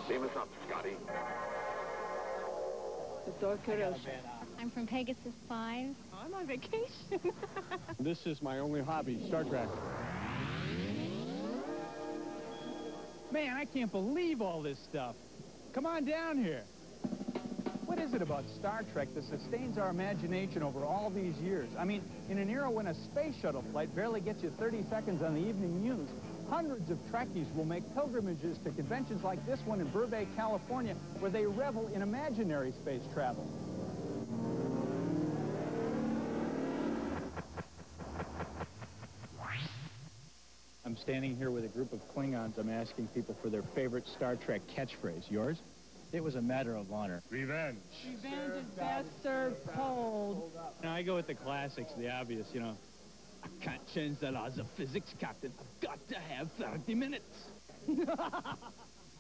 Beam us up, Scotty. I'm from Pegasus 5. I'm on vacation. This is my only hobby, Star Trek. Man, I can't believe all this stuff. Come on down here. What is it about Star Trek that sustains our imagination over all these years? I mean, in an era when a space shuttle flight barely gets you 30 seconds on the evening news, hundreds of Trekkies will make pilgrimages to conventions like this one in Burbank, California, where they revel in imaginary space travel. I'm standing here with a group of Klingons. I'm asking people for their favorite Star Trek catchphrase. Yours? It was a matter of honor. Revenge. Revenge is best served cold. Now, I go with the classics, the obvious, you know. I can't change the laws of physics, Captain. I've got to have 30 minutes.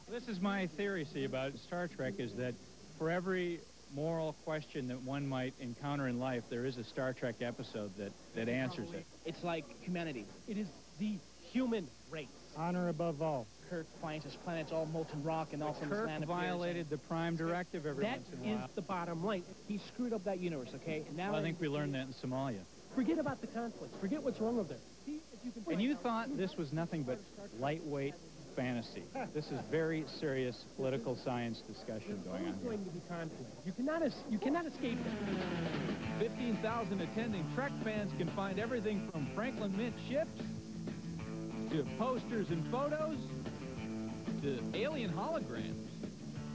This is my theory, see, about Star Trek, is that for every moral question that one might encounter in life, there is a Star Trek episode that answers it. It's like humanity. It is the human race. Honor above all. Kirk finds his planet's all molten rock and all from his Kirk land violated the Prime Directive every once in a while. That is the bottom line. He screwed up that universe, okay? And now Well, I think we learned that in Somalia. forget about the conflicts. Forget what's wrong over there. See if you can. And you thought this was nothing but lightweight fantasy. This is very serious political science discussion going on There's here. going to be conflict. You cannot escape it. 15,000 attending Trek fans can find everything from Franklin Mint ships to posters and photos to alien holograms.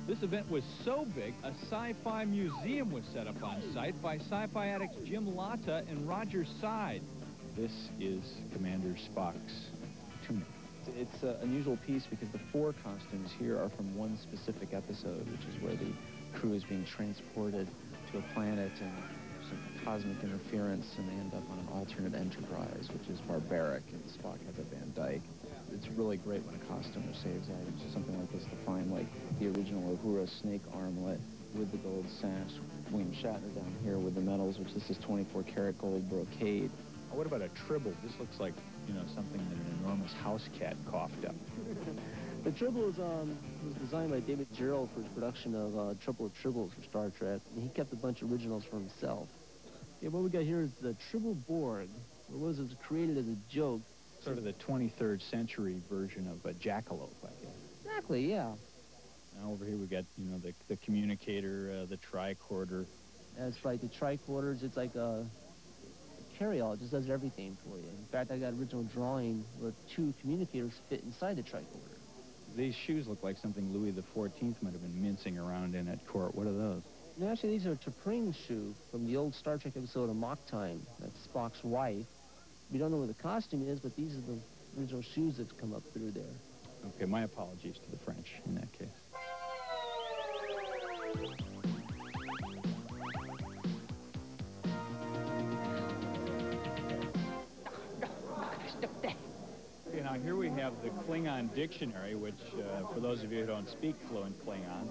This event was so big, a sci-fi museum was set up on site by sci-fi addicts Jim Latta and Roger Side. This is Commander Spock's tunic. It's an unusual piece because the 4 costumes here are from one specific episode, which is where the crew is being transported to a planet and some cosmic interference, and they end up on an alternate Enterprise, which is barbaric, and Spock has a Van Dyke. It's really great when a costumer saves items, something like this, to find like the original Uhura snake armlet with the gold sash. William Shatner down here with the medals, which this is 24-karat gold brocade. Oh, what about a tribble? This looks like, you know, something that an enormous house cat coughed up. The tribble was designed by David Gerrold for his production of Triple of Tribbles for Star Trek, and he kept a bunch of originals for himself. Yeah, what we got here is the Tribble Borg. It was created as a joke. Sort of the 23rd century version of a jackalope, I guess. Exactly, yeah. Now over here we got, you know, the communicator, the tricorder. That's right, the tricorders, it's like a carry-all. It just does everything for you. In fact, I got an original drawing where 2 communicators fit inside the tricorder. These shoes look like something Louis XIV might have been mincing around in at court. What are those? No, actually, these are T'Pring's shoe from the old Star Trek episode of Mock Time. That's Spock's wife. We don't know what the costume is, but these are the original shoes that's come up through there. Okay, my apologies to the French in that case. Okay, now here we have the Klingon dictionary, which, for those of you who don't speak fluent Klingon,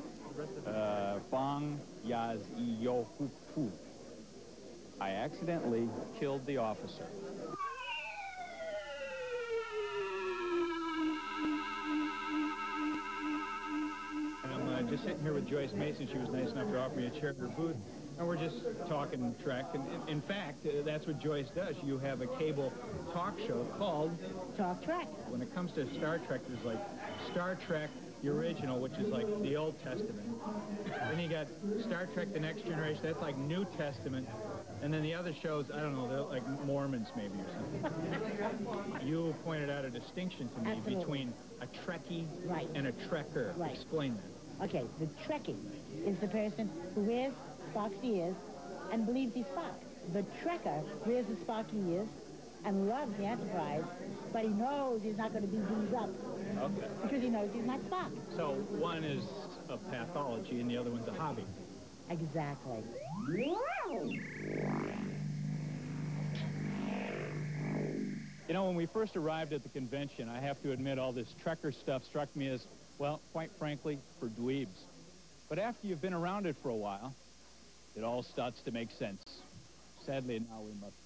Bang Yaz Yo Hu Hu. I accidentally killed the officer. I'm just sitting here with Joyce Mason. She was nice enough to offer me a chair in her booth. And we're just talking Trek. And in fact, that's what Joyce does. You have a cable talk show called Talk Trek. When it comes to Star Trek, there's like Star Trek, the original, which is like the Old Testament. Then you got Star Trek, the Next Generation. That's like New Testament. And then the other shows, I don't know, they're like Mormons maybe or something. You pointed out a distinction to me between a Trekkie and a Trekker. Right. Explain that. Okay, the Trekkie is the person who wears Spock's ears and believes he's Spock. The Trekker wears the Spocky ears and loves the Enterprise, but he knows he's not going to be beamed up. Okay. Because he knows he's not Spock. So one is a pathology and the other one's a hobby. Exactly. You know, when we first arrived at the convention, I have to admit all this Trekker stuff struck me as, well, quite frankly, for dweebs. But after you've been around it for a while, it all starts to make sense. Sadly, now we must